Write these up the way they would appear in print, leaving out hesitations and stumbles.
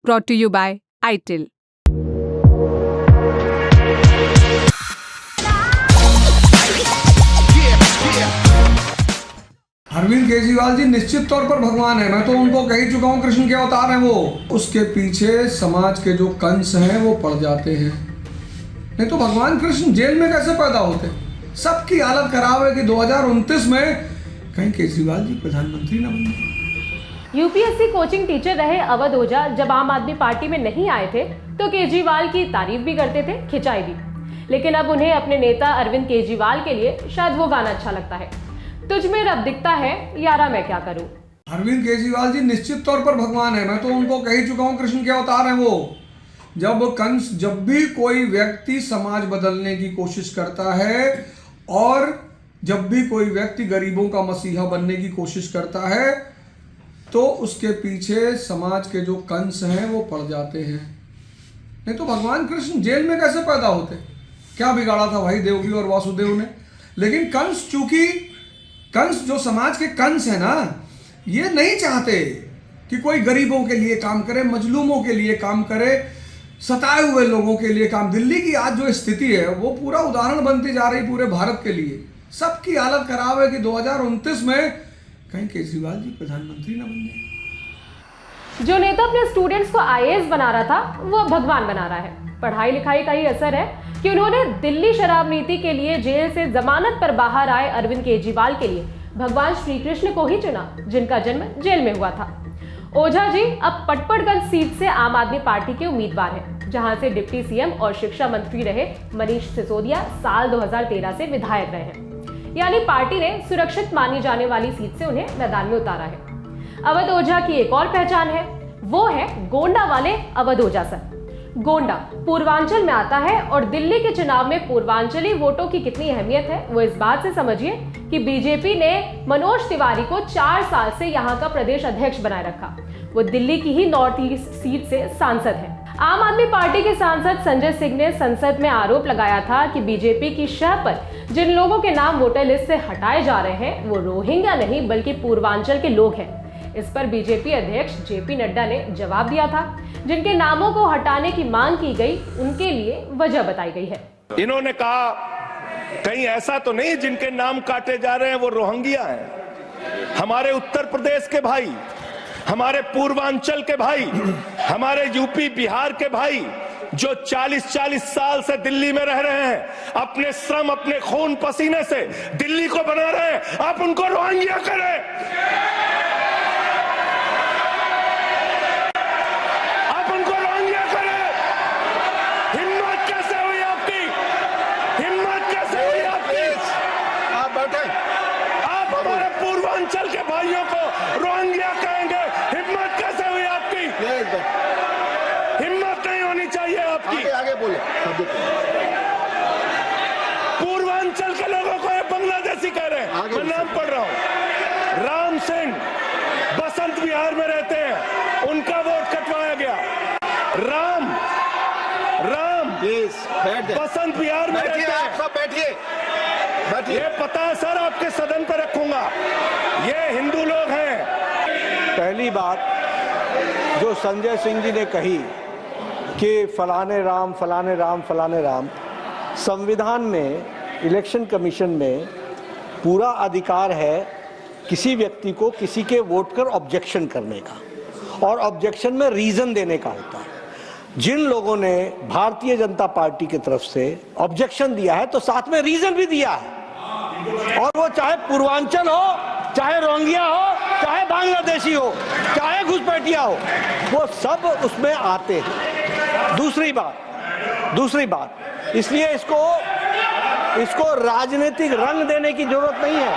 brought to you by ITIL. Arvind Kejriwal ji निश्चित तौर पर भगवान है। मैं तो उनको कह ही चुका हूँ, कृष्ण के अवतार हैं वो। उसके पीछे समाज के जो कंस हैं वो पड़ जाते हैं। नहीं तो भगवान कृष्ण जेल में कैसे पैदा होते? सबकी हालत खराब है कि 2029 में कहीं केजरीवाल जी प्रधानमंत्री ना बन जाए। यूपीएससी कोचिंग टीचर रहे अवध ओझा जब आम आदमी पार्टी में नहीं आए थे तो केजरीवाल की तारीफ भी करते थे, खिंचाई भी। लेकिन अब उन्हें अपने नेता अरविंद केजरीवाल के लिए शायद वो गाना अच्छा लगता है, तुझ में रब दिखता है यारा मैं क्या करूं। अरविंद केजरीवाल जी निश्चित तौर पर भगवान है। मैं तो उनको कह ही चुका हूँ, कृष्ण के अवतार हैं वो। जब भी कोई व्यक्ति समाज बदलने की कोशिश करता है और जब भी कोई व्यक्ति गरीबों का मसीहा बनने की कोशिश करता है तो उसके पीछे समाज के जो कंस हैं वो पड़ जाते हैं। नहीं तो भगवान कृष्ण जेल में कैसे पैदा होते? क्या बिगाड़ा था भाई देवकी और वासुदेव ने? लेकिन कंस, चूंकि कंस जो समाज के कंस है ना, ये नहीं चाहते कि कोई गरीबों के लिए काम करे, मजलूमों के लिए काम करे, सताए हुए लोगों के लिए काम। दिल्ली की आज जो स्थिति है वो पूरा उदाहरण बनती जा रही पूरे भारत के लिए। सबकी हालत खराब है कि 2029 में कहीं केजरीवाल जी प्रधानमंत्री ना बन जाए। जो नेता अपने स्टूडेंट्स को आईएएस बना रहा था वो अब भगवान बना रहा है। पढ़ाई लिखाई का ही असर है कि उन्होंने दिल्ली शराब नीति के लिए जेल से जमानत पर बाहर आए अरविंद केजरीवाल के लिए भगवान श्री कृष्ण को ही चुना, जिनका जन्म जेल में हुआ था। ओझा जी अब पटपड़गंज सीट से आम आदमी पार्टी के उम्मीदवार हैं, जहां से डिप्टी सीएम और शिक्षा मंत्री रहे मनीष सिसोदिया साल 2013 से विधायक रहे हैं। यानी पार्टी ने सुरक्षित मानी जाने वाली सीट से उन्हें मैदान में उतारा है। अवध ओझा की एक और पहचान है, वो है गोंडा वाले अवध ओझा सर। गोंडा पूर्वांचल में आता है और दिल्ली के चुनाव में पूर्वांचली वोटों की कितनी अहमियत है वो इस बात से समझिए कि बीजेपी ने मनोज तिवारी को 4 साल से यहाँ का प्रदेश अध्यक्ष बनाए रखा। वो दिल्ली की ही नॉर्थ ईस्ट सीट से सांसद है। आम आदमी पार्टी के सांसद संजय सिंह ने संसद में आरोप लगाया था कि बीजेपी की शह पर जिन लोगों के नाम वोटर लिस्ट से हटाए जा रहे हैं वो रोहिंग्या नहीं बल्कि पूर्वांचल के लोग हैं। इस पर बीजेपी अध्यक्ष जेपी नड्डा ने जवाब दिया था, जिनके नामों को हटाने की मांग की गई उनके लिए वजह बताई गई है। इन्होंने कहा कहीं ऐसा तो नहीं जिनके नाम काटे जा रहे हैं वो रोहिंग्या हैं। हमारे उत्तर प्रदेश के भाई, हमारे पूर्वांचल के भाई, हमारे यूपी बिहार के भाई जो 40-40 साल से दिल्ली में रह रहे हैं, अपने श्रम अपने खून पसीने से दिल्ली को बना रहे हैं, आप उनको रोहिंग्या करें। पूर्वांचल के भाइयों को रोहिंग्या कहेंगे, हिम्मत कैसे हुई आपकी? हिम्मत नहीं होनी चाहिए आपकी। आगे बोले। पूर्वांचल के लोगों को ये बांग्लादेशी कह रहे हैं। मैं नाम पढ़ रहा हूं, राम सिंह बसंत विहार में रहते हैं, उनका वोट कटवाया गया। राम बसंत विहार में रहते हैं। आप सब बैठिए। ये पता है सर, आपके सदन पर रखूंगा। ये हिंदू लोग हैं। पहली बात जो संजय सिंह जी ने कही कि फलाने राम फलाने राम फलाने राम, संविधान में इलेक्शन कमीशन में पूरा अधिकार है किसी व्यक्ति को किसी के वोट पर ऑब्जेक्शन करने का, और ऑब्जेक्शन में रीजन देने का होता है। जिन लोगों ने भारतीय जनता पार्टी की तरफ से ऑब्जेक्शन दिया है तो साथ में रीजन भी दिया है, और वो चाहे पूर्वांचल हो, चाहे रोहिंग्या हो, चाहे बांग्लादेशी हो, चाहे घुसपैठिया हो, वो सब उसमें आते हैं। दूसरी बात इसलिए इसको राजनीतिक रंग देने की जरूरत नहीं है।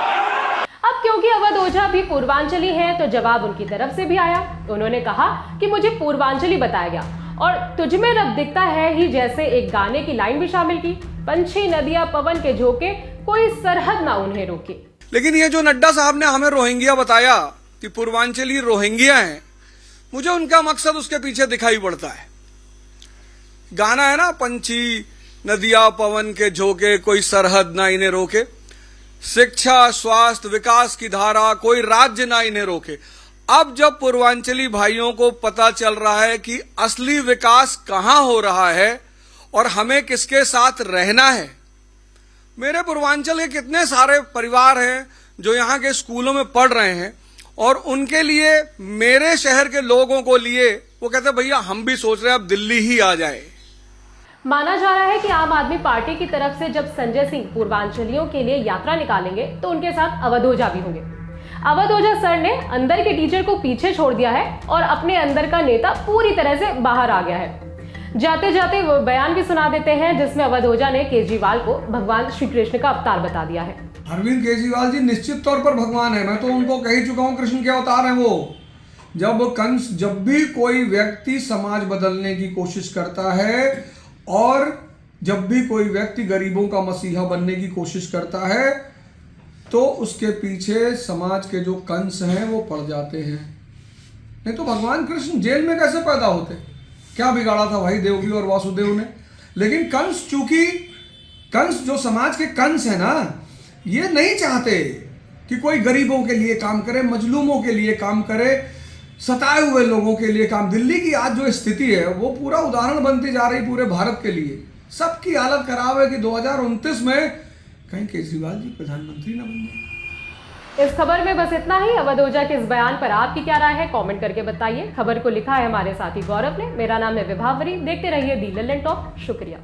अब क्योंकि अवध ओझा भी पूर्वांचली हैं तो जवाब उनकी तरफ से भी आया। उन्होंने कहा कि मुझे पूर्वांचली बताया गया और तुझ में रब दिखता है ही जैसे एक गाने की लाइन भी शामिल की। पंछी नदियां पवन के झोंके, कोई सरहद ना उन्हें रोके। लेकिन ये जो नड्डा साहब ने हमें रोहिंग्या बताया कि पूर्वांचली रोहिंग्या हैं, मुझे उनका मकसद उसके पीछे दिखाई पड़ता है। गाना है ना, पंछी नदियां पवन के झोंके, कोई सरहद ना इन्हें रोके। शिक्षा स्वास्थ्य विकास की धारा, कोई राज्य ना इन्हें रोके। अब जब पूर्वांचली भाइयों को पता चल रहा है कि असली विकास कहां हो रहा है और हमें किसके साथ रहना है। मेरे पूर्वांचल के कितने सारे परिवार हैं जो यहाँ के स्कूलों में पढ़ रहे हैं और उनके लिए, मेरे शहर के लोगों को लिए, वो कहते हैं भैया हम भी सोच रहे हैं अब दिल्ली ही आ जाए। माना जा रहा है कि आम आदमी पार्टी की तरफ से जब संजय सिंह पूर्वांचलियों के लिए यात्रा निकालेंगे तो उनके साथ अवध ओझा भी होंगे। अवध ओझा सर ने अंदर के टीचर को पीछे छोड़ दिया है और अपने अंदर का नेता पूरी तरह से बाहर आ गया है। जाते जाते वो बयान भी सुना देते हैं जिसमें अवध ओझा ने केजरीवाल को भगवान श्री कृष्ण का अवतार बता दिया है। अरविंद केजरीवाल जी निश्चित तौर पर भगवान है, मैं तो उनको कह ही चुका हूं कृष्ण के अवतार हैं वो। जब भी कोई व्यक्ति समाज बदलने की कोशिश करता है और जब भी कोई व्यक्ति गरीबों का मसीहा बनने की कोशिश करता है तो उसके पीछे समाज के जो कंस हैं वो पड़ जाते हैं। नहीं तो भगवान कृष्ण जेल में कैसे पैदा होते? क्या बिगाड़ा था भाई देवकी और वासुदेव ने? लेकिन कंस, चूंकि कंस जो समाज के कंस है ना, ये नहीं चाहते कि कोई गरीबों के लिए काम करे, मजलूमों के लिए काम करे, सताए हुए लोगों के लिए काम। दिल्ली की आज जो स्थिति है वो पूरा उदाहरण बनती जा रही पूरे भारत के लिए। सबकी हालत खराब है कि 2029 में कहीं केजरीवाल जी प्रधानमंत्री ना बन जाए। इस खबर में बस इतना ही। अवध ओझा के इस बयान पर आपकी क्या राय है, कमेंट करके बताइए। खबर को लिखा है हमारे साथी गौरव ने। मेरा नाम है विभावरी। देखते रहिए दी लल्लन टॉप। शुक्रिया।